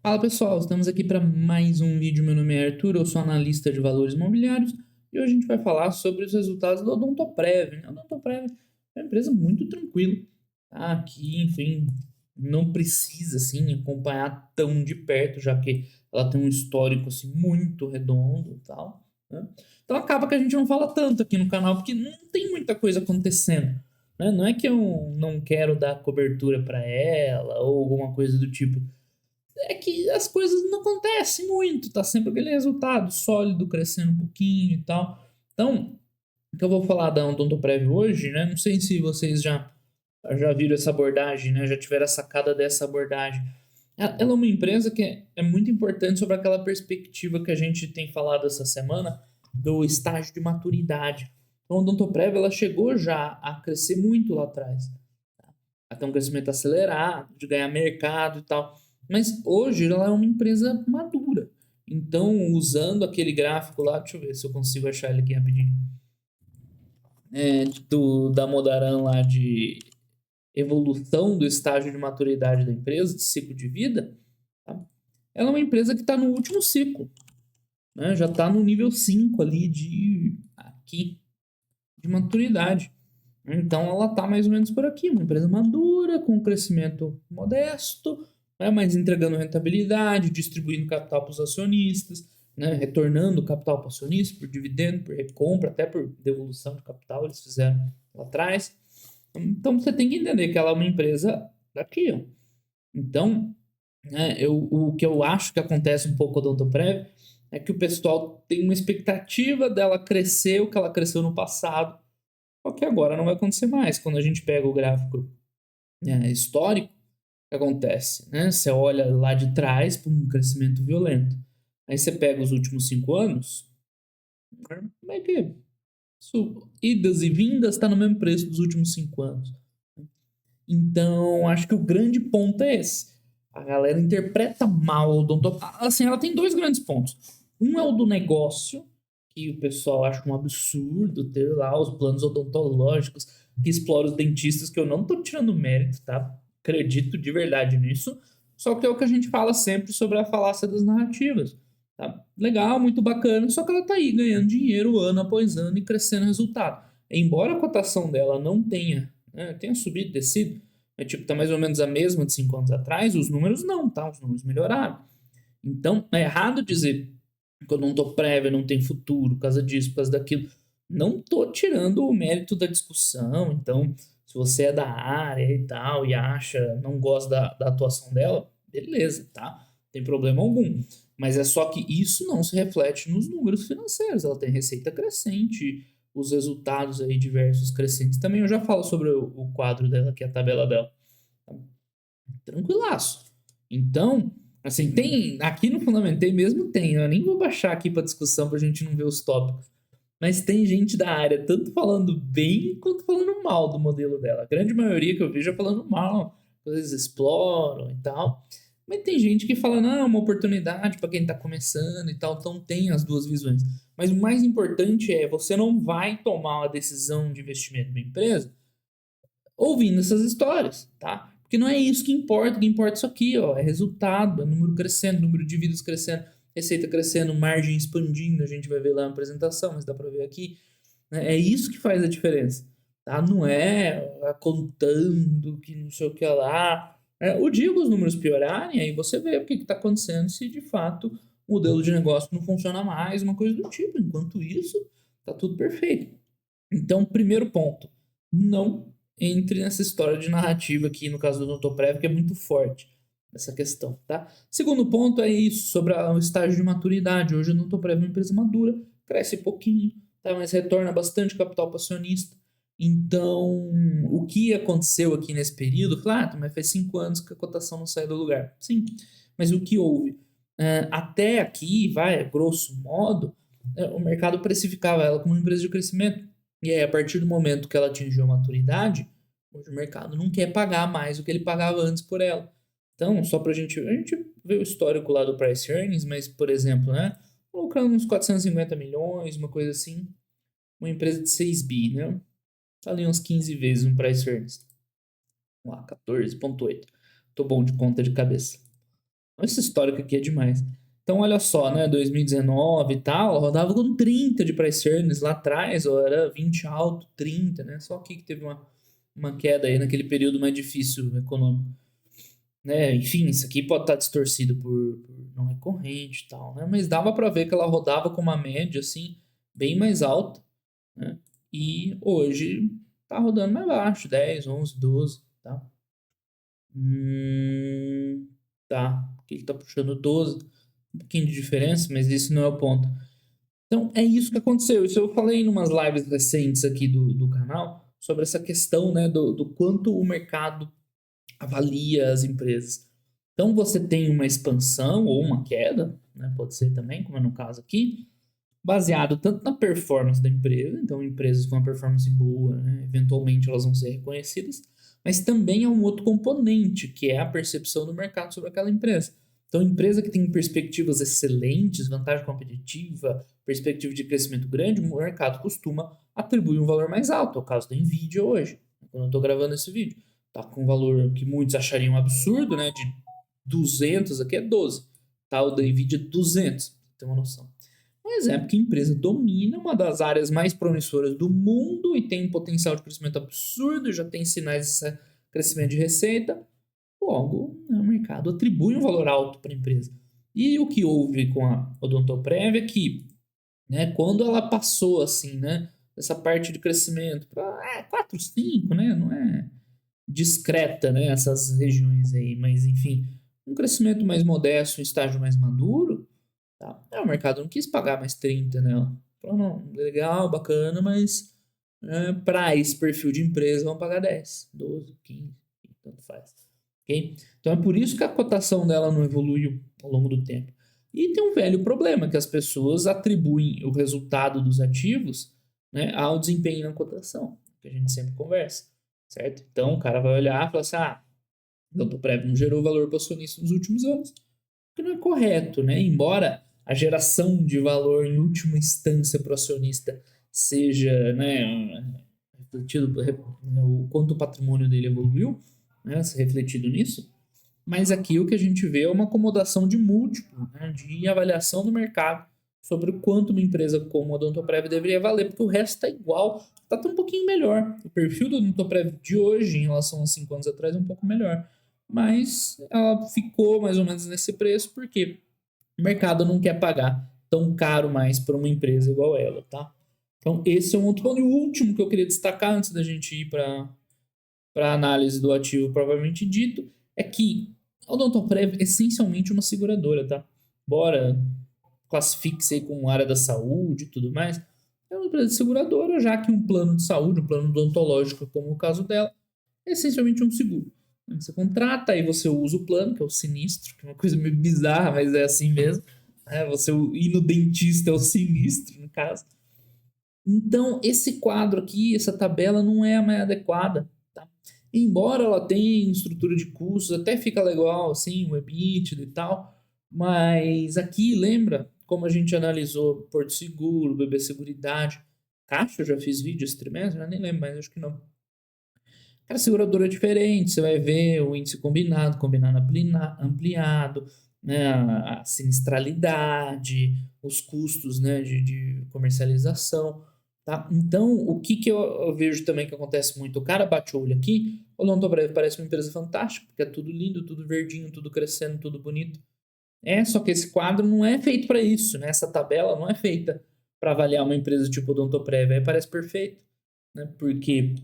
Fala pessoal, estamos aqui para mais um vídeo. Meu nome é Arthur, eu sou analista de valores imobiliários e hoje a gente vai falar sobre os resultados do Odontoprev, né? A Odontoprev é uma empresa muito tranquila, tá? Que, enfim, não precisa assim acompanhar tão de perto, já que ela tem um histórico assim muito redondo e tal, né? Então acaba que a gente não fala tanto aqui no canal porque não tem muita coisa acontecendo, né? Não é que eu não quero dar cobertura para ela ou alguma coisa do tipo, é que as coisas não acontecem muito, tá sempre aquele resultado sólido, crescendo um pouquinho e tal. Então, o que eu vou falar da Odontoprev hoje, né? Não sei se vocês já viram essa abordagem, né? Já tiveram a sacada dessa abordagem. Ela é uma empresa que é muito importante sobre aquela perspectiva que a gente tem falado essa semana do estágio de maturidade. Então, a Odontoprev, ela chegou já a crescer muito lá atrás, até um crescimento acelerado, de ganhar mercado e tal. Mas hoje ela é uma empresa madura. Então, usando aquele gráfico lá, deixa eu ver se eu consigo achar ele aqui rapidinho, da Modaran lá de evolução do estágio de maturidade da empresa, de ciclo de vida, tá? Ela é uma empresa que está no último ciclo, né? Já está no nível 5 ali de maturidade. Então ela está mais ou menos por aqui, uma empresa madura, com um crescimento modesto, né, mas entregando rentabilidade, distribuindo capital para os acionistas, né, retornando capital para o acionista por dividendo, por recompra, até por devolução de capital, eles fizeram lá atrás. Então você tem que entender que ela é uma empresa daqui. Ó. Então, né, o que eu acho que acontece um pouco com a Odontoprev é que o pessoal tem uma expectativa dela crescer o que ela cresceu no passado, só que agora não vai acontecer mais. Quando a gente pega o gráfico histórico, o que acontece? Né? Você olha lá de trás para um crescimento violento. Aí você pega os últimos 5 anos, como é que idas e vindas está no mesmo preço dos últimos 5 anos. Então, acho que o grande ponto é esse. A galera interpreta mal o odontoplastia. Assim, ela tem dois grandes pontos. Um é o do negócio, que o pessoal acha um absurdo ter lá os planos odontológicos que exploram os dentistas, que eu não tô tirando mérito, tá? Acredito de verdade nisso. Só que é o que a gente fala sempre sobre a falácia das narrativas. Tá? Legal, muito bacana, só que ela tá aí ganhando dinheiro ano após ano e crescendo resultado. Embora a cotação dela não tenha subido, descido, tipo, tá mais ou menos a mesma de 5 anos atrás, os números não, tá? Os números melhoraram. Então, é errado dizer que eu não tô prévio, não tem futuro, por causa disso, por causa daquilo. Não tô tirando o mérito da discussão. Então, se você é da área e tal, e não gosta da atuação dela, beleza, tá? Não tem problema algum. Mas é só que isso não se reflete nos números financeiros. Ela tem receita crescente, os resultados aí diversos crescentes. Também eu já falo sobre o quadro dela, que é a tabela dela. Tranquilaço. Então, assim, tem. Aqui no Fundamentei mesmo tem. Eu nem vou baixar aqui para discussão pra gente não ver os tópicos. Mas tem gente da área tanto falando bem quanto falando mal do modelo dela. A grande maioria que eu vejo é falando mal. Eles exploram e tal. Mas tem gente que fala, não, é uma oportunidade para quem está começando e tal. Então tem as duas visões. Mas o mais importante é, você não vai tomar uma decisão de investimento na empresa ouvindo essas histórias, tá? Porque não é isso que importa. O que importa é isso aqui, ó. É resultado, é número crescendo, número de vidas crescendo, receita crescendo, margem expandindo. A gente vai ver lá na apresentação, mas dá para ver aqui. Né? É isso que faz a diferença, tá? Não é contando que não sei o que lá. O dia que os números piorarem, aí você vê o que está acontecendo se de fato o modelo de negócio não funciona mais, uma coisa do tipo. Enquanto isso, tá tudo perfeito. Então, primeiro ponto, não entre nessa história de narrativa aqui, no caso do Odontoprev, que é muito forte essa questão, tá? Segundo ponto é isso, sobre o estágio de maturidade. Hoje o Odontoprev é uma empresa madura, cresce pouquinho, tá? Mas retorna bastante capital para acionista. Então, o que aconteceu aqui nesse período? Mas faz 5 anos que a cotação não sai do lugar. Sim, mas o que houve? Até aqui, grosso modo, o mercado precificava ela como uma empresa de crescimento. E aí, a partir do momento que ela atingiu a maturidade, hoje o mercado não quer pagar mais o que ele pagava antes por ela. Então, só pra a gente vê o histórico lá do price earnings, mas, por exemplo, né, colocando uns 450 milhões, uma coisa assim, uma empresa de 6 bi, né, tá ali uns 15 vezes um price earnings. Vamos lá, 14,8. Tô bom de conta de cabeça. Esse histórico aqui é demais. Então, olha só, né? 2019 e tal, ela rodava com 30 de price earnings lá atrás, ou era 20 alto, 30, né? Só aqui que teve uma queda aí naquele período mais difícil econômico, né? Enfim, isso aqui pode estar distorcido por não recorrente e tal, né? Mas dava para ver que ela rodava com uma média, assim, bem mais alta, né? E hoje tá rodando mais baixo, 10, 11, 12, tá? Hum, tá. Aqui ele tá puxando 12. Um pouquinho de diferença, mas isso não é o ponto. Então, é isso que aconteceu. Isso eu falei em umas lives recentes aqui do canal sobre essa questão, né, do quanto o mercado avalia as empresas. Então, você tem uma expansão ou uma queda, né, pode ser também, como é no caso aqui, baseado tanto na performance da empresa, então empresas com uma performance boa, né, eventualmente elas vão ser reconhecidas, mas também é um outro componente, que é a percepção do mercado sobre aquela empresa. Então, empresa que tem perspectivas excelentes, vantagem competitiva, perspectiva de crescimento grande, o mercado costuma atribuir um valor mais alto. É o caso da Nvidia hoje, quando eu estou gravando esse vídeo. Está com um valor que muitos achariam absurdo, né, de 200, aqui é 12. Tá, o da Nvidia 200, pra ter uma noção. Um exemplo que a empresa domina uma das áreas mais promissoras do mundo e tem um potencial de crescimento absurdo, já tem sinais de crescimento de receita, logo, né, o mercado atribui um valor alto para a empresa. E o que houve com a Odontoprev é que, né, quando ela passou assim, né, essa parte de crescimento para 4, 5, né, não é discreta, né, essas regiões aí, mas enfim, um crescimento mais modesto, um estágio mais maduro, tá? O mercado não quis pagar mais 30 nela. Falou, não, legal, bacana, mas para esse perfil de empresa vão pagar 10, 12, 15, tanto faz. Okay? Então é por isso que a cotação dela não evoluiu ao longo do tempo. E tem um velho problema, que as pessoas atribuem o resultado dos ativos, né, ao desempenho na cotação, que a gente sempre conversa, certo? Então o cara vai olhar e falar assim, o Odontoprev não gerou valor para o acionista nos últimos anos, que não é correto, né? Embora a geração de valor em última instância para o acionista seja, né, refletido o quanto o patrimônio dele evoluiu, né, se refletido nisso, mas aqui o que a gente vê é uma acomodação de múltiplo, né, de avaliação do mercado sobre o quanto uma empresa como a Odontoprev deveria valer, porque o resto está igual, está até um pouquinho melhor. O perfil do Odontoprev de hoje em relação a 5 anos atrás é um pouco melhor, mas ela ficou mais ou menos nesse preço porque o mercado não quer pagar tão caro mais para uma empresa igual ela, tá? Então, esse é um outro ponto. E o último que eu queria destacar antes da gente ir para a análise do ativo propriamente dito é que a Odontoprev é essencialmente uma seguradora, tá? Embora classifique-se aí como área da saúde e tudo mais, é uma empresa seguradora, já que um plano de saúde, um plano odontológico, como o caso dela, é essencialmente um seguro. Você contrata, aí você usa o plano, que é o sinistro, que é uma coisa meio bizarra, mas é assim mesmo. Você ir no dentista é o sinistro, no caso. Então, esse quadro aqui, essa tabela, não é a mais adequada. Tá? Embora ela tenha estrutura de custos, até fica legal, assim, o EBITDA e tal, mas aqui, lembra como a gente analisou Porto Seguro, BB Seguridade, Caixa, eu já fiz vídeo esse trimestre, eu nem lembro, mas acho que não. Cada seguradora é diferente, você vai ver o índice combinado, combinado ampliado, né, a sinistralidade, os custos, né, de comercialização. Tá? Então, o que eu vejo também que acontece muito? O cara bate o olho aqui, o Odontoprev parece uma empresa fantástica, porque é tudo lindo, tudo verdinho, tudo crescendo, tudo bonito. Só que esse quadro não é feito para isso, né? Essa tabela não é feita para avaliar uma empresa tipo Odontoprev. Aí parece perfeito, né? Porque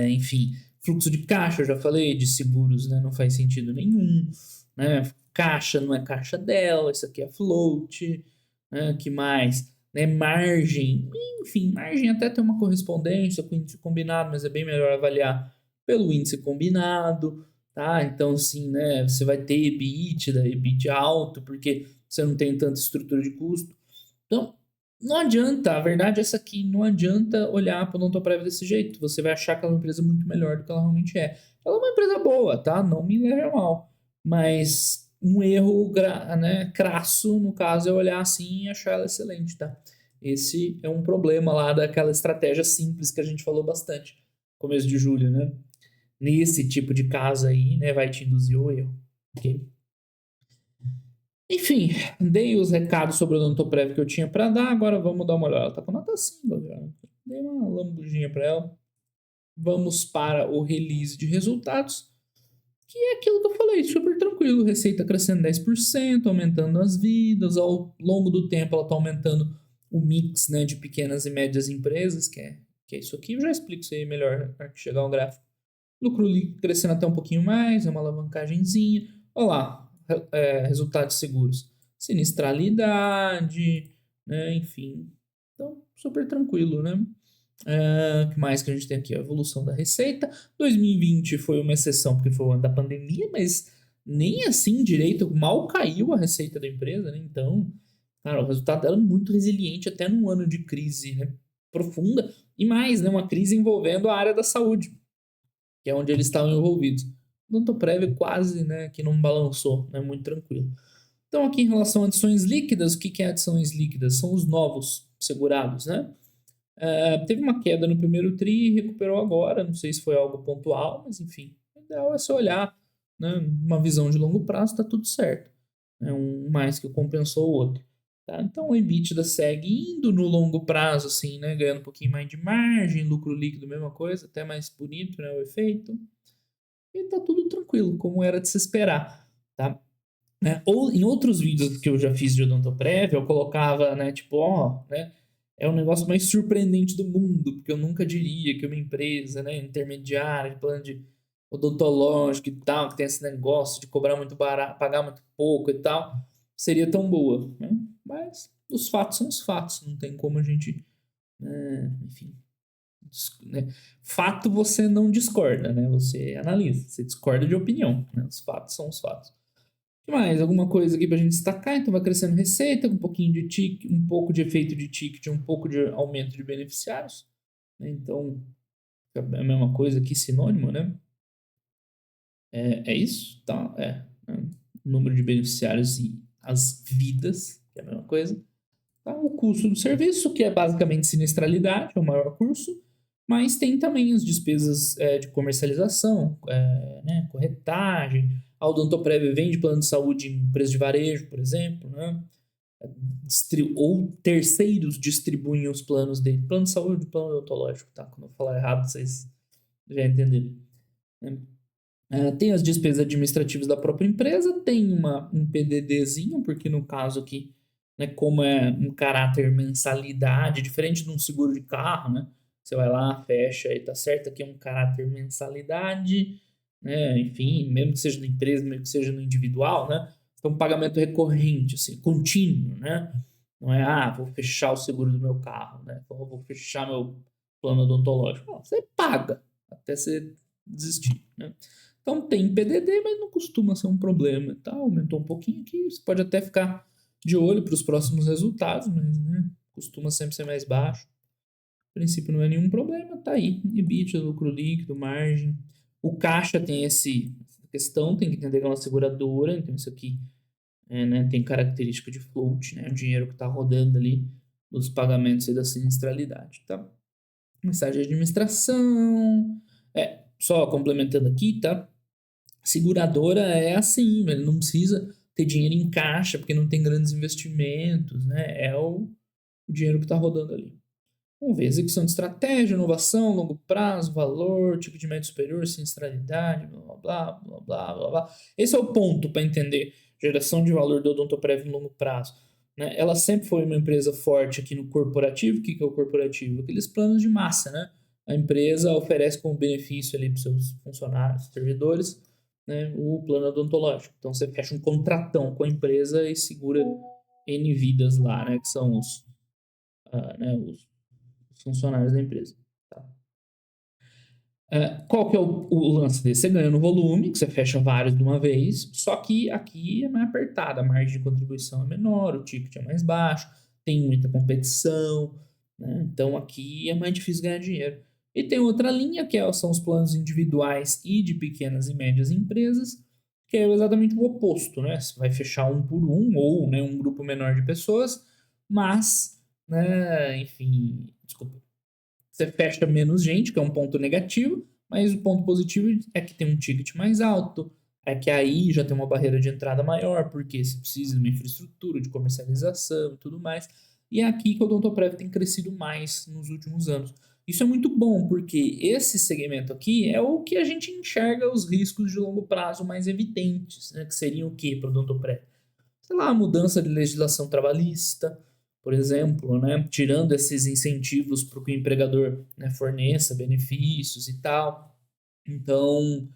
enfim, fluxo de caixa, eu já falei, de seguros, né, não faz sentido nenhum, né? Caixa não é caixa dela, isso aqui é float, né? Que mais? Né? Margem, enfim, margem até tem uma correspondência com o índice combinado, mas é bem melhor avaliar pelo índice combinado, tá? Então, assim, né, você vai ter EBIT alto, porque você não tem tanta estrutura de custo. Então, não adianta, a verdade é essa aqui, não adianta olhar para o Odontoprev desse jeito. Você vai achar que ela é uma empresa muito melhor do que ela realmente é. Ela é uma empresa boa, tá? Não me leve a mal. Mas um erro né, crasso, no caso, é olhar assim e achar ela excelente, tá? Esse é um problema lá daquela estratégia simples que a gente falou bastante no começo de julho, né? Nesse tipo de caso aí, né, vai te induzir o erro, ok? Enfim, dei os recados sobre o Odontoprev que eu tinha para dar, agora vamos dar uma olhada. Ela tá com nota 5, galera. Dei uma lambudinha para ela. Vamos para o release de resultados, que é aquilo que eu falei, super tranquilo. Receita crescendo 10%, aumentando as vidas. Ao longo do tempo, ela está aumentando o mix, né, de pequenas e médias empresas, que é isso aqui. Eu já explico isso aí melhor na hora que chegar ao gráfico. Lucro líquido crescendo até um pouquinho mais, é uma alavancagenzinha. Olha lá, resultados seguros. Sinistralidade, né, enfim. Então, super tranquilo, né? O que mais que a gente tem aqui? A evolução da receita. 2020 foi uma exceção porque foi o ano da pandemia, mas nem assim direito, mal caiu a receita da empresa, né? Então, cara, o resultado dela é muito resiliente até num ano de crise, né, profunda e mais, né, uma crise envolvendo a área da saúde, que é onde eles estavam envolvidos. O Odontoprev quase, né, que não balançou, né, muito tranquilo. Então, aqui em relação a adições líquidas, o que é adições líquidas? São os novos segurados, né? Teve uma queda no primeiro tri e recuperou agora. Não sei se foi algo pontual, mas enfim. O ideal é você olhar, né, uma visão de longo prazo, está tudo certo. É um mais que compensou o outro. Tá? Então o EBITDA segue indo no longo prazo, assim, né, ganhando um pouquinho mais de margem, lucro líquido, mesma coisa, até mais bonito, né, o efeito. E tá tudo tranquilo, como era de se esperar. Tá? Ou em outros vídeos que eu já fiz de Odontoprev, eu colocava, né, tipo, ó, né, é o negócio mais surpreendente do mundo, porque eu nunca diria que uma empresa, né, intermediária, de plano de odontológico e tal, que tem esse negócio de cobrar muito barato, pagar muito pouco e tal, seria tão boa, né? Mas os fatos são os fatos, não tem como a gente, enfim, né? Fato você não discorda, né? Você analisa, você discorda de opinião, né? Os fatos são os fatos. Que mais? Alguma coisa aqui pra gente destacar? Então vai crescendo receita, com um pouquinho de ticket, um pouco de efeito de ticket, um pouco de aumento de beneficiários, né? Então é a mesma coisa aqui, sinônimo, né? É isso, tá? Né? O número de beneficiários e as vidas, que é a mesma coisa. Tá? O custo do serviço, que é basicamente sinistralidade, é o maior custo, mas tem também as despesas de comercialização, né? Corretagem. A Odontoprev vende plano de saúde em empresa de varejo, por exemplo, né? Ou terceiros distribuem os planos dele. Plano de saúde, plano odontológico, tá? Quando eu falar errado, vocês já entenderam. Né? Tem as despesas administrativas da própria empresa, tem um PDDzinho, porque no caso aqui, né, como é um caráter mensalidade, diferente de um seguro de carro, né? Você vai lá, fecha e tá certo, aqui é um caráter mensalidade, né? Enfim, mesmo que seja na empresa, mesmo que seja no individual, né? É um pagamento recorrente, assim, contínuo, né? Não é, vou fechar o seguro do meu carro, né? Vou fechar meu plano odontológico. Não, você paga até você desistir, né? Então tem PDD, mas não costuma ser um problema, tá? Aumentou um pouquinho aqui, você pode até ficar de olho para os próximos resultados, mas, né, costuma sempre ser mais baixo. A princípio não é nenhum problema, tá aí. EBITDA, lucro líquido, margem. O caixa tem essa questão, tem que entender que é uma seguradora, então isso aqui né, tem característica de float, né, o dinheiro que está rodando ali nos pagamentos e da sinistralidade, tá? Mensagem de administração. Só complementando aqui, tá? Seguradora é assim, ele não precisa ter dinheiro em caixa, porque não tem grandes investimentos, né? É o dinheiro que está rodando ali. Vamos ver, execução de estratégia, inovação, longo prazo, valor, tipo de médio superior, sinistralidade, blá, blá, blá, blá, blá, blá. Esse é o ponto para entender geração de valor do Odontoprev em longo prazo. Né? Ela sempre foi uma empresa forte aqui no corporativo. O que é o corporativo? Aqueles planos de massa, né? A empresa oferece como benefício ali para os seus funcionários, servidores, né, o plano odontológico. Então você fecha um contratão com a empresa e segura N vidas lá, né, que são né, os funcionários da empresa. Tá? Qual que é o lance desse? Você ganha no volume, que você fecha vários de uma vez, só que aqui é mais apertada, a margem de contribuição é menor, o ticket é mais baixo, tem muita competição, né? Então aqui é mais difícil ganhar dinheiro. E tem outra linha, são os planos individuais e de pequenas e médias empresas, que é exatamente o oposto, né? Você vai fechar um por um, ou né, um grupo menor de pessoas, mas, né, enfim, desculpa, você fecha menos gente, que é um ponto negativo, mas o ponto positivo é que tem um ticket mais alto, é que aí já tem uma barreira de entrada maior, porque você precisa de uma infraestrutura, de comercialização e tudo mais. E é aqui que o Odontoprev tem crescido mais nos últimos anos. Isso é muito bom, porque esse segmento aqui é o que a gente enxerga os riscos de longo prazo mais evidentes, né? Que seriam o quê para o Odontoprev? Sei lá, mudança de legislação trabalhista, por exemplo, né? Tirando esses incentivos para que o empregador, né, forneça benefícios e tal. Então,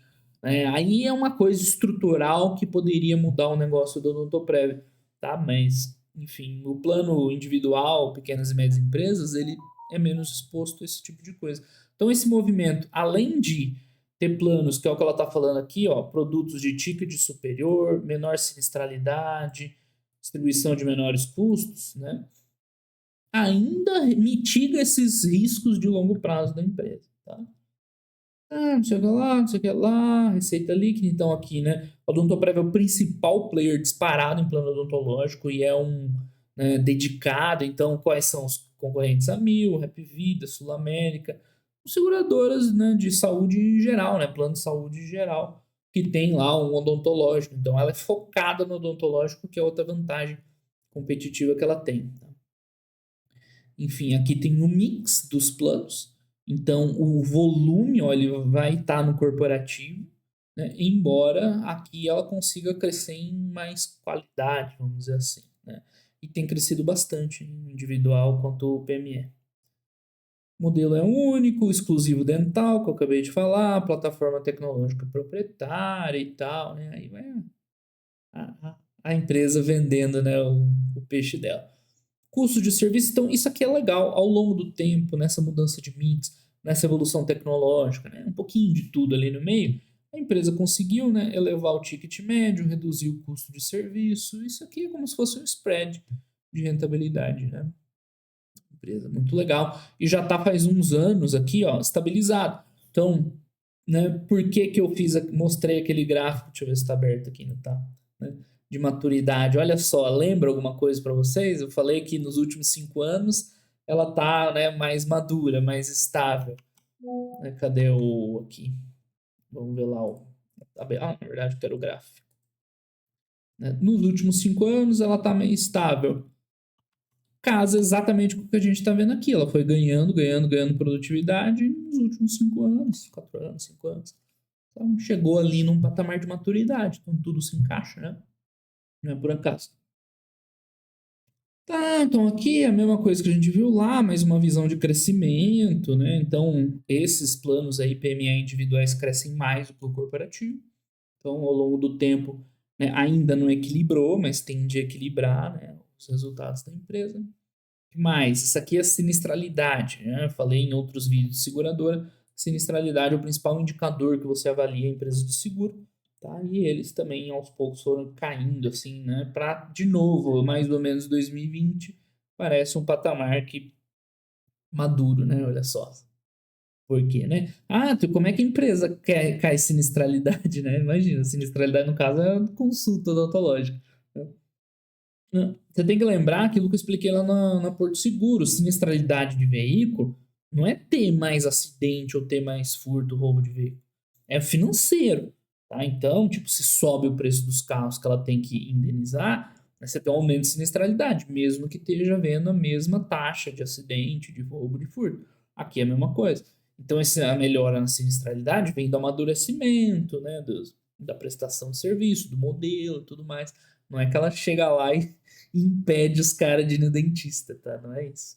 aí é uma coisa estrutural que poderia mudar o negócio do Odontoprev, tá? Mas, enfim, o plano individual, pequenas e médias empresas, ele é menos exposto a esse tipo de coisa. Então, esse movimento, além de ter planos, que é o que ela está falando aqui, ó, produtos de ticket superior, menor sinistralidade, distribuição de menores custos, né? Ainda mitiga esses riscos de longo prazo da empresa, tá? Não sei o que lá, não sei o que lá, receita líquida. Então, aqui, né? O Odontoprev é o principal player disparado em plano odontológico e é um, né, dedicado. Então, quais são os concorrentes? A Mil, Hapvida, Sul América, seguradoras, né, de saúde em geral, né? Plano de saúde geral, que tem lá um odontológico. Então, ela é focada no odontológico, que é outra vantagem competitiva que ela tem. Tá? Enfim, aqui tem o mix dos planos. Então, o volume, ó, ele vai estar no corporativo, né? Embora aqui ela consiga crescer em mais qualidade, vamos dizer assim, né? E tem crescido bastante em individual quanto o PME. O modelo é único, exclusivo dental, que eu acabei de falar, plataforma tecnológica proprietária e tal, né? Aí vai a empresa vendendo, né, o peixe dela. Custo de serviço, então isso aqui é legal ao longo do tempo, nessa mudança de mix, nessa evolução tecnológica, né? Um pouquinho de tudo ali no meio. A empresa conseguiu, né, elevar o ticket médio, reduzir o custo de serviço. Isso aqui é como se fosse um spread de rentabilidade, né? Empresa muito legal. E já está faz uns anos aqui, ó, estabilizado. Então, né, por que que eu mostrei aquele gráfico, deixa eu ver se está aberto aqui, não tá, né, de maturidade. Olha só, lembra alguma coisa para vocês? Eu falei que nos últimos 5 anos ela tá, né, mais madura, mais estável. Né, cadê o aqui? Vamos ver lá o na verdade eu quero o gráfico. Né? Nos últimos 5 anos ela tá meio estável. Casa exatamente com o que a gente está vendo aqui. Ela foi ganhando, ganhando, ganhando produtividade nos últimos 5 anos, 4 anos, 5 anos. Então, chegou ali num patamar de maturidade. Então, tudo se encaixa, né? Não é por acaso. Tá, então aqui é a mesma coisa que a gente viu lá, mas uma visão de crescimento, né? Então, esses planos aí, PME individuais, crescem mais do que o corporativo. Então, ao longo do tempo, né, ainda não equilibrou, mas tende a equilibrar, né, os resultados da empresa. Mais, isso aqui é sinistralidade, né? Eu falei em outros vídeos de seguradora, sinistralidade é o principal indicador que você avalia a empresa de seguro, tá? E eles também aos poucos foram caindo assim, né? Para de novo, mais ou menos 2020, parece um patamar que maduro, né? Olha só. Por quê, né? Como é que a empresa cai sinistralidade, né? Imagina, sinistralidade no caso é consulta odontológica. Você tem que lembrar aquilo que eu expliquei lá na Porto Seguro. Sinistralidade de veículo não é ter mais acidente ou ter mais furto, roubo de veículo. É financeiro. Tá? Então, tipo, se sobe o preço dos carros que ela tem que indenizar, né, você tem um aumento de sinistralidade, mesmo que esteja vendo a mesma taxa de acidente, de roubo, de furto. Aqui é a mesma coisa. Então, a melhora na sinistralidade vem do amadurecimento, né, da prestação de serviço, do modelo e tudo mais. Não é que ela chega lá e impede os caras de ir no dentista, tá? Não é isso.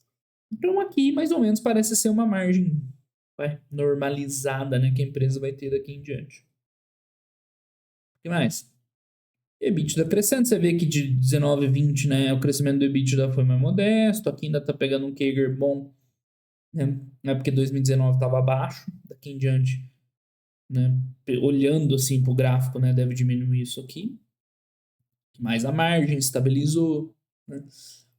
Então aqui, mais ou menos, parece ser uma margem normalizada, né? Que a empresa vai ter daqui em diante. O que mais? EBITDA crescendo, você vê que de 19 a 20, né, o crescimento do EBITDA foi mais modesto, aqui ainda tá pegando um CAGR bom, né, não é porque 2019 estava abaixo, daqui em diante, né, olhando assim pro gráfico, né, deve diminuir isso aqui, mas a margem estabilizou, né.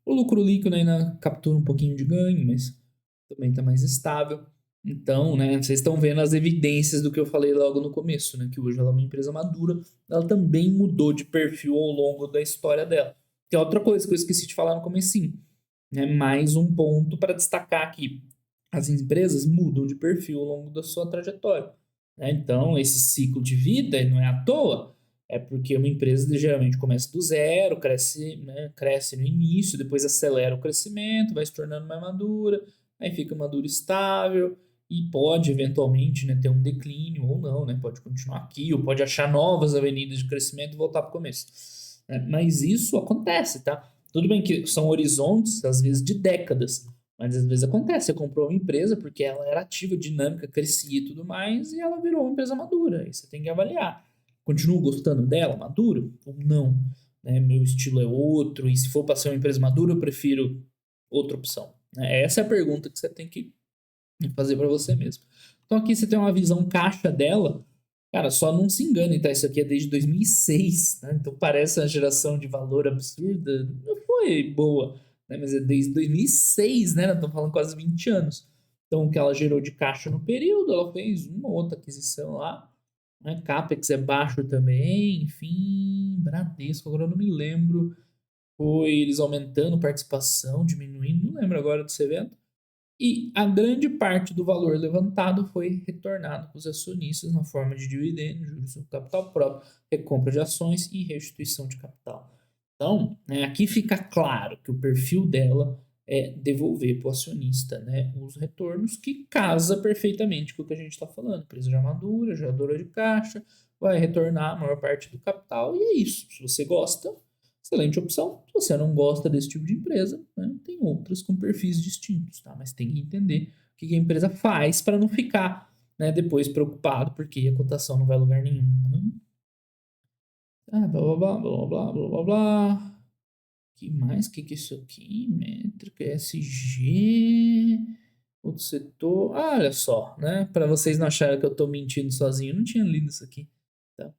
O lucro líquido ainda captura um pouquinho de ganho, mas também está mais estável. Então, né, vocês estão vendo as evidências do que eu falei logo no começo, né, que hoje ela é uma empresa madura, ela também mudou de perfil ao longo da história dela. Que é outra coisa que eu esqueci de falar no comecinho, né, mais um ponto para destacar aqui. As empresas mudam de perfil ao longo da sua trajetória. Né? Então, esse ciclo de vida não é à toa. É porque uma empresa geralmente começa do zero, cresce, né, cresce no início, depois acelera o crescimento, vai se tornando mais madura, aí fica madura estável e pode eventualmente, né, ter um declínio ou não, né, pode continuar aqui ou pode achar novas avenidas de crescimento e voltar para o começo. Mas isso acontece, tá? Tudo bem que são horizontes, às vezes, de décadas, mas às vezes acontece. Você comprou uma empresa porque ela era ativa, dinâmica, crescia e tudo mais, e ela virou uma empresa madura. Aí você tem que avaliar. Continuo gostando dela, maduro? Ou não? Né? Meu estilo é outro, e se for para ser uma empresa madura, eu prefiro outra opção. Essa é a pergunta que você tem que fazer para você mesmo. Então aqui você tem uma visão caixa dela. Cara, só não se engane, tá? Isso aqui é desde 2006, né? Então parece uma geração de valor absurda. Não foi boa, né? Mas é desde 2006, né? Nós estamos falando quase 20 anos. Então o que ela gerou de caixa no período, ela fez uma ou outra aquisição lá, né? Capex é baixo também, enfim, Bradesco, agora eu não me lembro. Foi eles aumentando participação, diminuindo, não lembro agora desse evento. E a grande parte do valor levantado foi retornado para os acionistas na forma de dividendos, juros sobre capital próprio, recompra de ações e restituição de capital. Então, né, aqui fica claro que o perfil dela é devolver para o acionista, né, os retornos que casa perfeitamente com o que a gente está falando. Empresa já madura, geradora de caixa, vai retornar a maior parte do capital e é isso. Se você gosta, excelente opção. Se você não gosta desse tipo de empresa, né, tem outras com perfis distintos, tá? Mas tem que entender o que a empresa faz para não ficar, né, depois preocupado porque a cotação não vai a lugar nenhum. Né? Ah, blá blá blá blá blá blá blá blá. Que mais? Que é isso aqui? Métrica, ESG, outro setor. Ah, olha só, né? Para vocês não acharem que eu estou mentindo sozinho, eu não tinha lido isso aqui. Tá?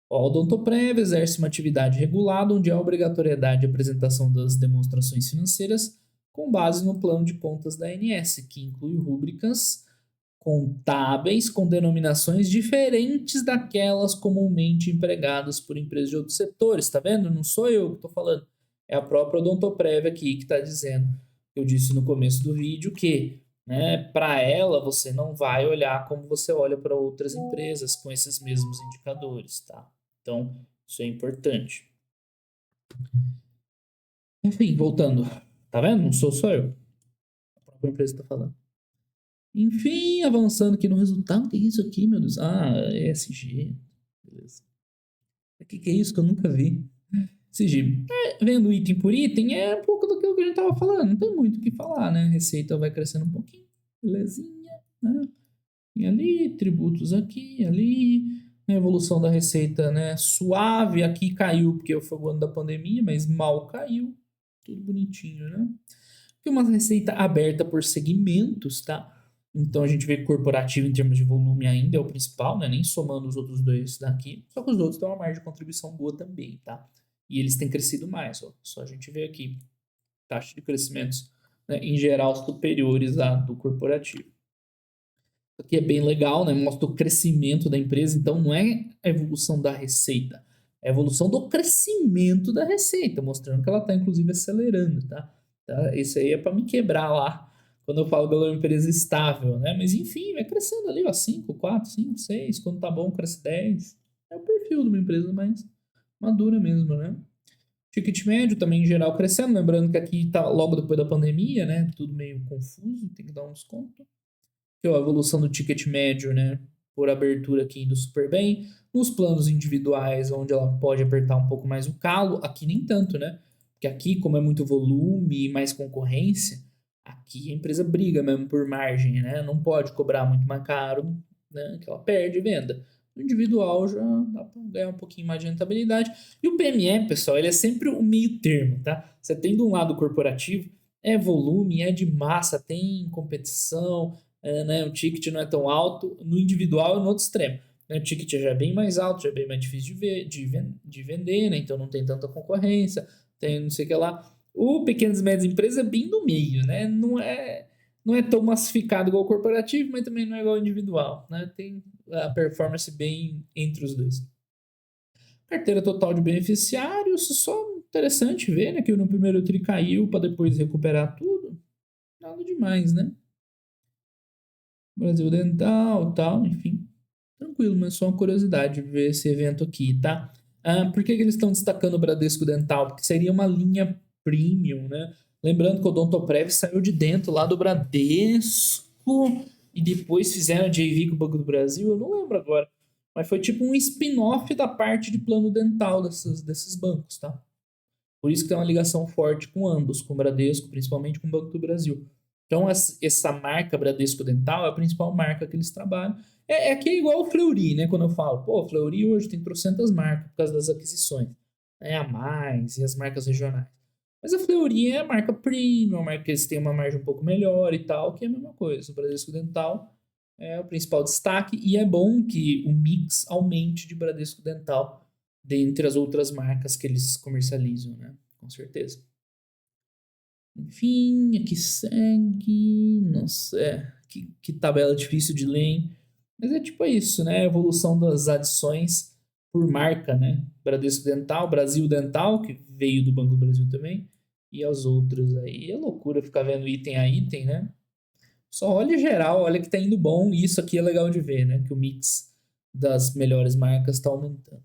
Ó, a Odontoprev exerce uma atividade regulada onde há obrigatoriedade de apresentação das demonstrações financeiras com base no plano de contas da ANS, que inclui rúbricas contábeis com denominações diferentes daquelas comumente empregadas por empresas de outros setores. Tá vendo? Não sou eu que estou falando. É a própria Odontoprev aqui que está dizendo. Eu disse no começo do vídeo que, né, para ela você não vai olhar como você olha para outras empresas com esses mesmos indicadores, tá? Então, isso é importante. Enfim, voltando. Tá vendo? Não sou só eu. A própria empresa está falando. Enfim, avançando aqui no resultado. O que é isso aqui, meu Deus? Ah, ESG. Beleza. O que é isso que eu nunca vi? ESG. Vendo item por item, é um pouco daquilo que a gente tava falando. Não tem muito o que falar, né? A receita vai crescendo um pouquinho. Belezinha, né? E ali, tributos aqui, ali. A evolução da receita, né? Suave. Aqui caiu porque foi o ano da pandemia, mas mal caiu. Tudo bonitinho, né? Aqui uma receita aberta por segmentos, tá? Então a gente vê que corporativo em termos de volume ainda é o principal, né? Nem somando os outros dois daqui. Só que os outros têm uma margem de contribuição boa também, tá? E eles têm crescido mais, ó. Só a gente vê aqui taxa de crescimentos, né, em geral superiores à do corporativo. Isso aqui é bem legal, né? Mostra o crescimento da empresa. Então não é a evolução da receita, é a evolução do crescimento da receita, mostrando que ela está inclusive acelerando, tá? Isso aí é para me quebrar lá quando eu falo que ela é uma empresa estável, né? Mas enfim, vai crescendo ali, ó, 5, 4, 5, 6, quando tá bom cresce 10. É o perfil de uma empresa mais madura mesmo, né? Ticket médio também em geral crescendo, lembrando que aqui tá logo depois da pandemia, né? Tudo meio confuso, tem que dar um desconto. Aqui, ó, a evolução do ticket médio, né? Por abertura aqui indo super bem. Nos planos individuais, onde ela pode apertar um pouco mais o calo, aqui nem tanto, né? Porque aqui, como é muito volume e mais concorrência, aqui a empresa briga mesmo por margem, né? Não pode cobrar muito mais caro, né? Que ela perde venda. No individual já dá para ganhar um pouquinho mais de rentabilidade. E o PME, pessoal, ele é sempre o meio termo, tá? Você tem de um lado corporativo, é volume, é de massa, tem competição, né, o ticket não é tão alto, no individual é no outro extremo. Né, o ticket já é bem mais alto, já é bem mais difícil de vender, né, então não tem tanta concorrência, tem não sei o que lá. O pequenas e médias empresas é bem no meio, né, não é tão massificado igual o corporativo, mas também não é igual ao individual. Né, tem a performance bem entre os dois. Carteira total de beneficiários, só interessante ver, né, que no primeiro tri caiu para depois recuperar tudo. Nada demais, né? Brasil Dental, tal, enfim. Tranquilo, mas só uma curiosidade ver esse evento aqui, tá? Por que eles estão destacando o Bradesco Dental? Porque seria uma linha premium, né? Lembrando que o Odontoprev saiu de dentro lá do Bradesco e depois fizeram a JV com o Banco do Brasil, eu não lembro agora. Mas foi tipo um spin-off da parte de plano dental desses bancos, tá? Por isso que tem uma ligação forte com ambos, com o Bradesco, principalmente com o Banco do Brasil. Então, essa marca Bradesco Dental é a principal marca que eles trabalham. É que é igual o Fleury, né? Quando eu falo, pô, o Fleury hoje tem trocentas marcas por causa das aquisições. É a mais e as marcas regionais. Mas a Fleury é a marca premium, a marca que eles têm uma margem um pouco melhor e tal, que é a mesma coisa. O Bradesco Dental é o principal destaque e é bom que o mix aumente de Bradesco Dental dentre as outras marcas que eles comercializam, né? Com certeza. Enfim, aqui segue. Nossa, que tabela difícil de ler, hein? Mas é tipo isso, né? A evolução das adições por marca, né? Bradesco Dental, Brasil Dental, que veio do Banco do Brasil também, e as outras aí. É loucura ficar vendo item a item, né? Só olha geral, olha que tá indo bom, e isso aqui é legal de ver, né? Que o mix das melhores marcas está aumentando.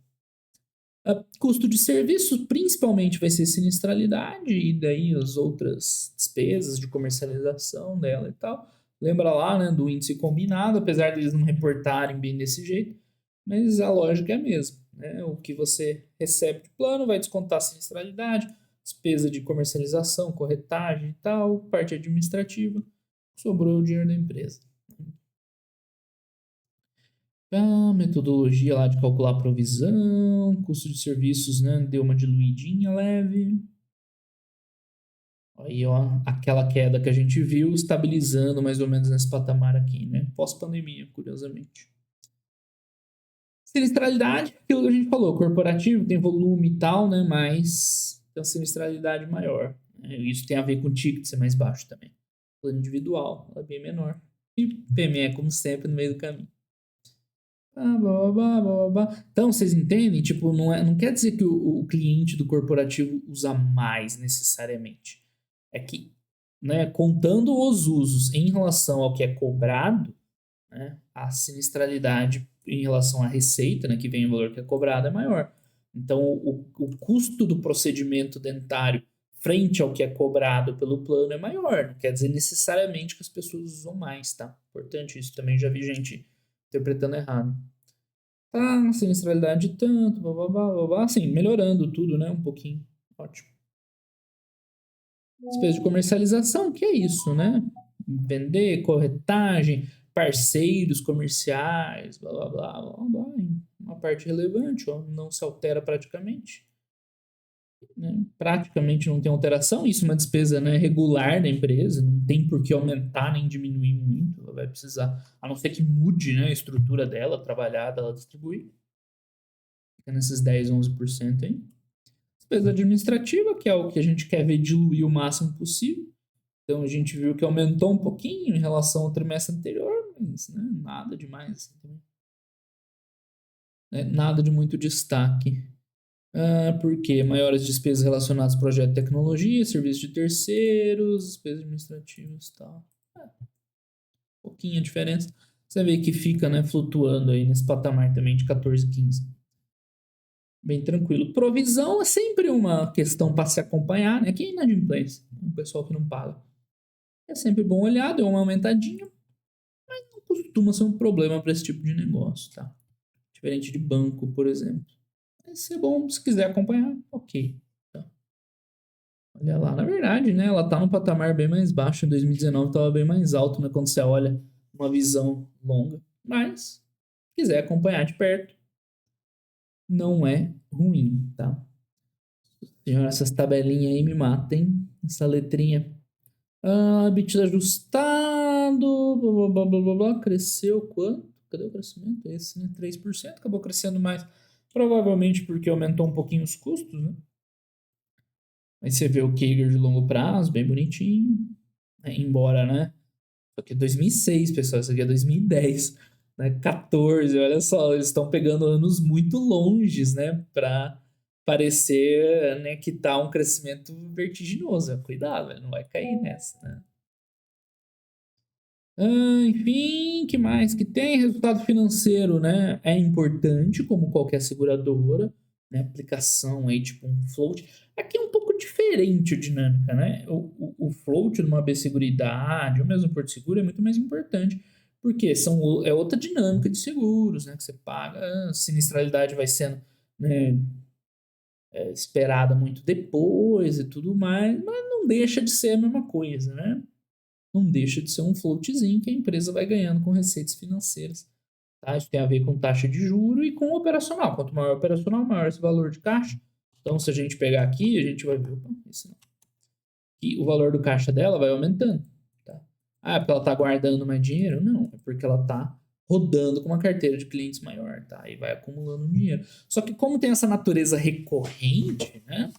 Custo de serviço principalmente vai ser sinistralidade e daí as outras despesas de comercialização dela e tal. Lembra lá, né, do índice combinado, apesar de eles não reportarem bem desse jeito, mas a lógica é a mesma, né? O que você recebe de plano vai descontar a sinistralidade, despesa de comercialização, corretagem e tal, parte administrativa, sobrou o dinheiro da empresa. A metodologia lá de calcular a provisão, custo de serviços, né? Deu uma diluidinha leve. Aí, ó, aquela queda que a gente viu estabilizando mais ou menos nesse patamar aqui, né? Pós-pandemia, curiosamente. Sinistralidade, aquilo que a gente falou, corporativo tem volume e tal, né? Mas tem uma sinistralidade maior. Né? Isso tem a ver com o ticket ser mais baixo também. Plano individual, ela é bem menor. E PME, como sempre, no meio do caminho. Blá, blá, blá, blá. Então, vocês entendem? Tipo, não quer dizer que o cliente do corporativo usa mais necessariamente. É que, né, contando os usos em relação ao que é cobrado, né, a sinistralidade em relação à receita, né, que vem o valor que é cobrado, é maior. Então, o custo do procedimento dentário frente ao que é cobrado pelo plano é maior. Não quer dizer necessariamente que as pessoas usam mais, tá? Importante isso. Também já vi gente interpretando errado. Tá, sinistralidade de tanto, blá, assim, melhorando tudo, né? Um pouquinho. Ótimo. Despesa de comercialização, que é isso, né? Vender, corretagem, parceiros comerciais, blá. Uma parte relevante, ó, não se altera praticamente. Né? Praticamente não tem alteração. Isso é uma despesa, né, regular da empresa, não tem por que aumentar nem diminuir muito. Ela vai precisar, a não ser que mude, né, a estrutura dela, trabalhar, dela distribuir. Fica nesses 10, 11% aí. Despesa administrativa, que é o que a gente quer ver diluir o máximo possível. Então a gente viu que aumentou um pouquinho em relação ao trimestre anterior, mas né, nada demais. Assim, né? Nada de muito destaque. Porque maiores despesas relacionadas ao projeto de tecnologia, serviços de terceiros, despesas administrativas e tal. Pouquinha diferença. Você vê que fica, né, flutuando aí nesse patamar também de 14, 15. Bem tranquilo. Provisão é sempre uma questão para se acompanhar, né? Que é inadimplência. O pessoal que não paga. É sempre bom olhar, deu uma aumentadinha, mas não costuma ser um problema para esse tipo de negócio, tá? Diferente de banco, por exemplo. Mas é bom, se quiser acompanhar, ok. Tá. Olha lá, na verdade, né? Ela tá num patamar bem mais baixo. Em 2019 estava bem mais alto, né? Quando você olha uma visão longa. Mas, se quiser acompanhar de perto, não é ruim, tá? Senhor, essas tabelinhas aí me matem. Essa letrinha. EBITDA ajustado. Blá. Cresceu quanto? Cadê o crescimento? Esse, né? 3%. Acabou crescendo mais. Provavelmente porque aumentou um pouquinho os custos, né? Aí você vê o CAGR de longo prazo, bem bonitinho. Embora, né? Isso aqui é 2006, pessoal. Isso aqui é 2010. Né? 14. Olha só, eles estão pegando anos muito longes, né? Pra parecer, né, que tá um crescimento vertiginoso. Cuidado, ele não vai cair nessa, né? Enfim, que mais que tem? Resultado financeiro, né? É importante, como qualquer seguradora. né, aplicação aí, tipo um float. Aqui é um pouco diferente a dinâmica, né? O float numa B-Seguridade, ou mesmo Porto Seguro, é muito mais importante, porque é outra dinâmica de seguros, né? Que você paga, a sinistralidade vai sendo, né, esperada muito depois e tudo mais, mas não deixa de ser a mesma coisa, né? Não deixa de ser um floatzinho que a empresa vai ganhando com receitas financeiras. Tá? Isso tem a ver com taxa de juro e com operacional. Quanto maior o operacional, maior esse valor de caixa. Então, se a gente pegar aqui, a gente vai ver que o valor do caixa dela vai aumentando. Tá? Ah, é porque ela está guardando mais dinheiro? Não, é porque ela está rodando com uma carteira de clientes maior, tá? E vai acumulando dinheiro. Só que como tem essa natureza recorrente, né?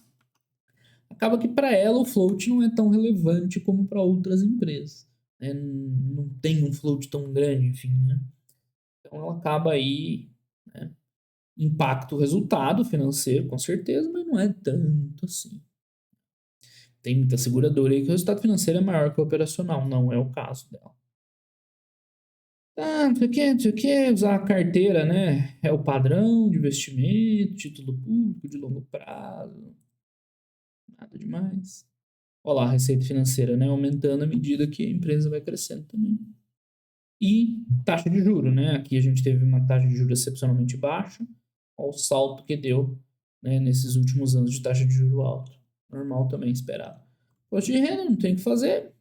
Acaba que para ela o float não é tão relevante como para outras empresas. Né? Não tem um float tão grande, enfim, né? Então ela acaba aí, né, impacta o resultado financeiro, com certeza, mas não é tanto assim. Tem muita seguradora aí que o resultado financeiro é maior que o operacional, não é o caso dela. Tá, não sei o que, usar a carteira, né? É o padrão de investimento, título público de longo prazo, nada demais. Olha lá, a receita financeira, né? Aumentando à medida que a empresa vai crescendo também. E taxa de juros, né? Aqui a gente teve uma taxa de juros excepcionalmente baixa. Olha o salto que deu, né, nesses últimos anos de taxa de juros alto. Normal também, esperado. Imposto de renda, não tem o que fazer.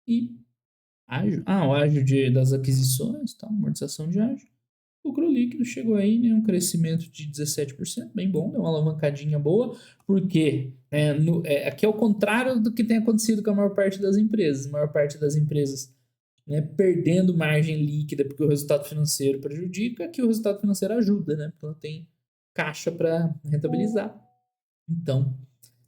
E ágio. O ágio das aquisições, tá? Amortização de ágio. Lucro líquido chegou aí, né, um crescimento de 17%, bem bom, deu uma alavancadinha boa, porque aqui é o contrário do que tem acontecido com a maior parte das empresas. A maior parte das empresas, né, perdendo margem líquida porque o resultado financeiro prejudica, que o resultado financeiro ajuda, né, porque ela tem caixa para rentabilizar. Então,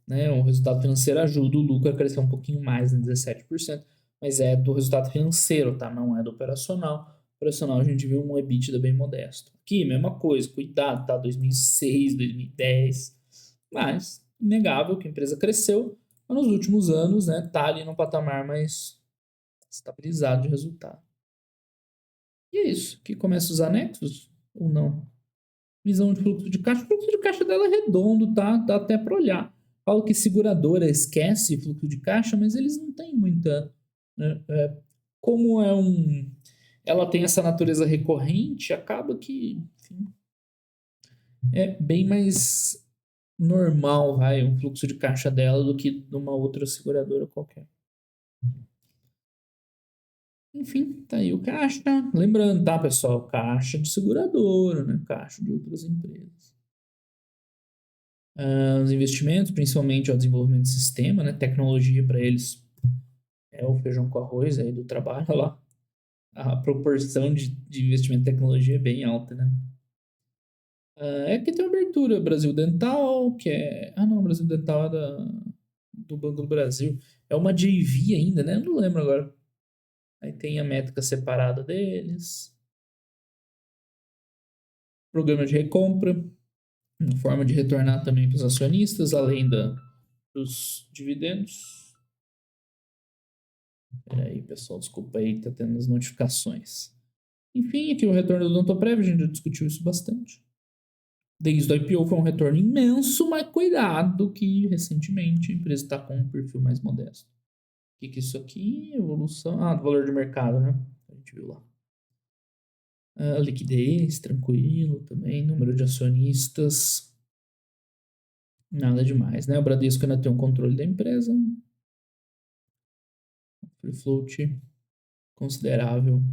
né, o resultado financeiro ajuda o lucro a crescer um pouquinho mais, né, 17%, mas é do resultado financeiro, tá? Não é do operacional. Operacional a gente viu um EBITDA bem modesto. Aqui, mesma coisa, cuidado, tá? 2006, 2010. Mas, inegável que a empresa cresceu, mas nos últimos anos, né, tá ali num patamar mais estabilizado de resultado. E é isso. Aqui começa os anexos, ou não? Visão de fluxo de caixa. O fluxo de caixa dela é redondo, tá? Dá até para olhar. Falo que seguradora esquece fluxo de caixa, mas eles não têm muita, né? Como ela tem essa natureza recorrente, acaba que, enfim, é bem mais normal, vai, um fluxo de caixa dela do que de uma outra seguradora qualquer. Enfim, tá aí o caixa. Lembrando, tá, pessoal? Caixa de seguradora, né? Caixa de outras empresas. Os investimentos, principalmente ao desenvolvimento de sistema, né? Tecnologia para eles é o feijão com arroz aí do trabalho, olha lá. A proporção de investimento em tecnologia é bem alta, né? É que tem abertura Brasil Dental, que é. Ah, não, Brasil Dental é do Banco do Brasil. É uma JV ainda, né? Eu não lembro agora. Aí tem a métrica separada deles. Programa de recompra, uma forma de retornar também para os acionistas, além dos dividendos. Peraí, pessoal, desculpa aí, tá tendo as notificações. Enfim, aqui o retorno do Odontoprev, a gente já discutiu isso bastante. Desde o IPO foi um retorno imenso, mas cuidado que recentemente a empresa está com um perfil mais modesto. O que é isso aqui? Evolução. Do valor de mercado, né? A gente viu lá. Liquidez, tranquilo também. Número de acionistas. Nada demais, né? O Bradesco ainda tem um controle da empresa. Free float considerável.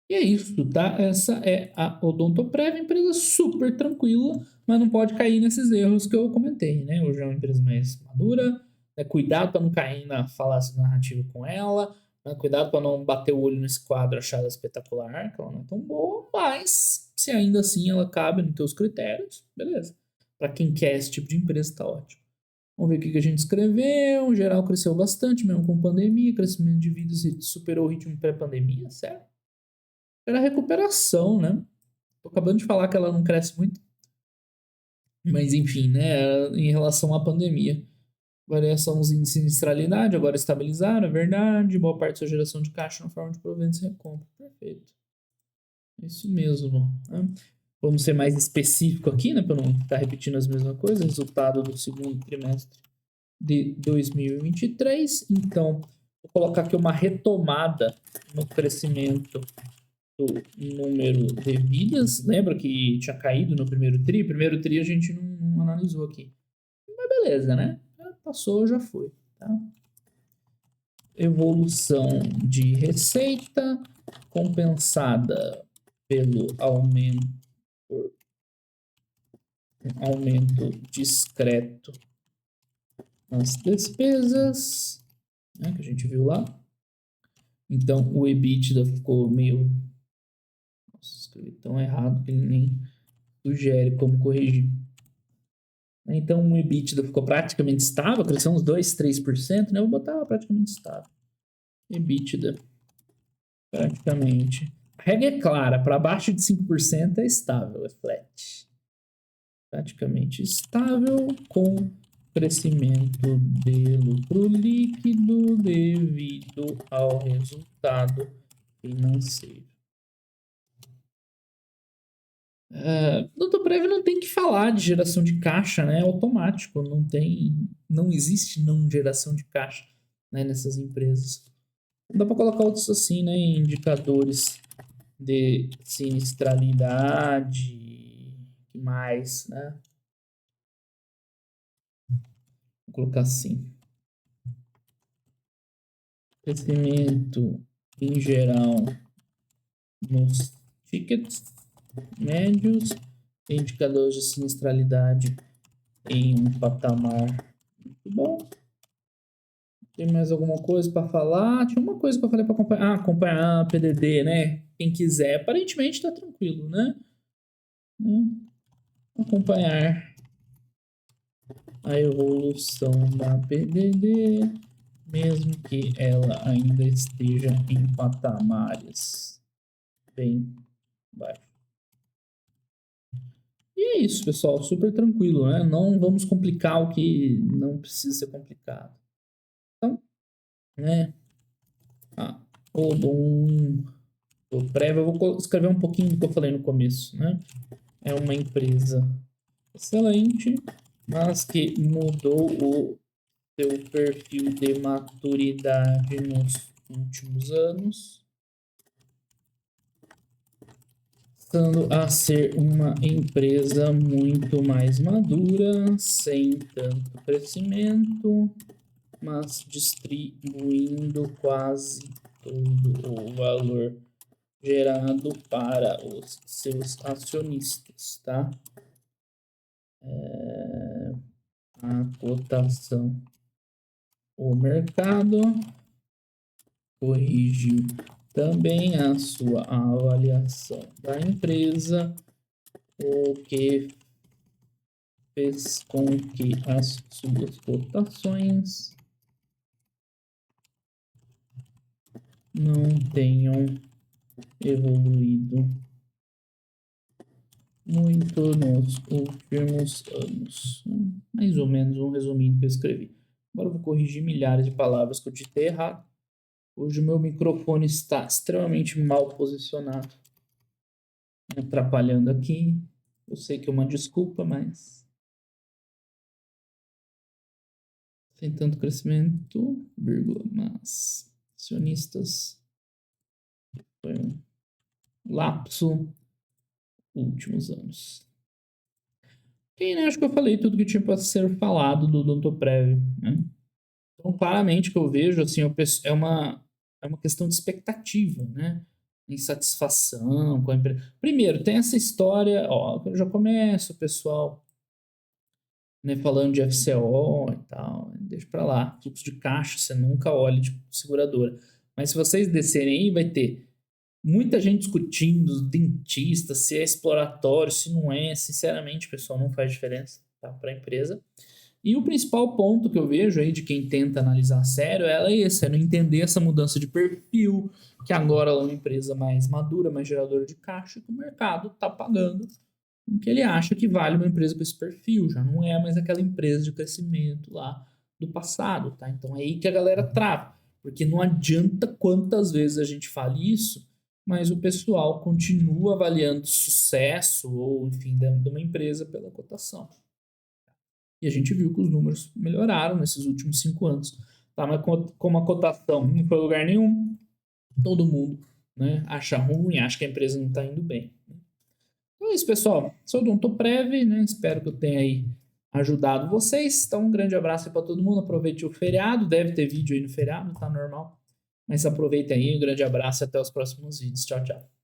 E é isso, tá? Essa é a Odontoprev, empresa super tranquila, mas não pode cair nesses erros que eu comentei, né? Hoje é uma empresa mais madura, né? Cuidado para não cair na falácia narrativa com ela, né? Cuidado para não bater o olho nesse quadro achar ela espetacular, que ela não é tão boa, mas se ainda assim ela cabe nos teus critérios, beleza. Para quem quer esse tipo de empresa, tá ótimo. Vamos ver o que a gente escreveu. O geral cresceu bastante, mesmo com pandemia, crescimento de vidas superou o ritmo pré-pandemia, sério? Era recuperação, né? Tô acabando de falar que ela não cresce muito, mas enfim, né? Em relação à pandemia. Variaçãozinha de sinistralidade, agora estabilizaram, é verdade. Boa parte da sua geração de caixa na forma de proventos e recompra. Perfeito. É isso mesmo. Né? Vamos ser mais específico aqui, né, para não ficar repetindo as mesmas coisas. Resultado do segundo trimestre de 2023. Então, vou colocar aqui uma retomada no crescimento do número de vidas. Lembra que tinha caído no primeiro tri? Primeiro tri a gente não analisou aqui. Mas beleza, né? Já passou, já foi. Tá? Evolução de receita compensada pelo aumento discreto nas despesas, né, que a gente viu lá. Então, o EBITDA ficou meio... Nossa, escrevi tão errado que ele nem sugere como corrigir. Então, o EBITDA ficou praticamente estável, cresceu uns 2, 3%, né? Eu vou botar praticamente estável. EBITDA, praticamente. A regra é clara, para baixo de 5% é estável, é flat. Praticamente estável, com crescimento de lucro líquido devido ao resultado financeiro. Odontoprev não tem que falar de geração de caixa, né? É automático, não existe não geração de caixa, né, nessas empresas. Dá para colocar outros assim, né, indicadores de sinistralidade, que mais, né? Vou colocar assim. Crescimento em geral nos tickets médios, indicadores de sinistralidade em um patamar muito bom. Tem mais alguma coisa para falar? Tinha uma coisa que eu falei para acompanhar. Acompanhar a PDD, né? Quem quiser, aparentemente está tranquilo, né? Acompanhar a evolução da PDD, mesmo que ela ainda esteja em patamares bem baixos. E é isso, pessoal, super tranquilo, né? Não vamos complicar o que não precisa ser complicado. Então, né? O prévio, eu vou escrever um pouquinho do que eu falei no começo, né? É uma empresa excelente, mas que mudou o seu perfil de maturidade nos últimos anos, passando a ser uma empresa muito mais madura, sem tanto crescimento, mas distribuindo quase todo o valor gerado para os seus acionistas, tá? A cotação. O mercado corrigiu também a sua avaliação da empresa, o que fez com que as suas cotações não tenham evoluído muito nos últimos anos. Mais ou menos um resuminho que eu escrevi. Agora eu vou corrigir milhares de palavras que eu digitei errado. Hoje o meu microfone está extremamente mal posicionado, atrapalhando aqui. Eu sei que é uma desculpa, mas sem tanto crescimento, vírgula, mas acionistas foi um lapso últimos anos. E, né, acho que eu falei tudo que tinha para ser falado do Odontoprev, né? Então, claramente que eu vejo, assim, é uma questão de expectativa, né? Insatisfação com a empresa. Primeiro, tem essa história, ó, eu já começo o pessoal, né, falando de FCO e tal, deixa pra lá. Fluxo de caixa, você nunca olha de seguradora. Mas se vocês descerem aí, vai ter muita gente discutindo, dentista, se é exploratório, se não é. Sinceramente, pessoal, não faz diferença, tá, para a empresa. E o principal ponto que eu vejo aí de quem tenta analisar a sério é esse, é não entender essa mudança de perfil, que agora ela é uma empresa mais madura, mais geradora de caixa, que o mercado está pagando o que ele acha que vale uma empresa com esse perfil, já não é mais aquela empresa de crescimento lá do passado, tá? Então é aí que a galera trava, porque não adianta quantas vezes a gente fale isso, mas o pessoal continua avaliando sucesso ou, enfim, de uma empresa pela cotação. E a gente viu que os números melhoraram nesses últimos 5 anos. Tá? Mas como a cotação não foi lugar nenhum, todo mundo, né, acha ruim, acha que a empresa não está indo bem. Então é isso, pessoal. Sou o Odontoprev, né? Espero que eu tenha aí ajudado vocês. Então, um grande abraço para todo mundo. Aproveite o feriado. Deve ter vídeo aí no feriado, tá normal. Mas aproveita aí. Um grande abraço e até os próximos vídeos. Tchau, tchau.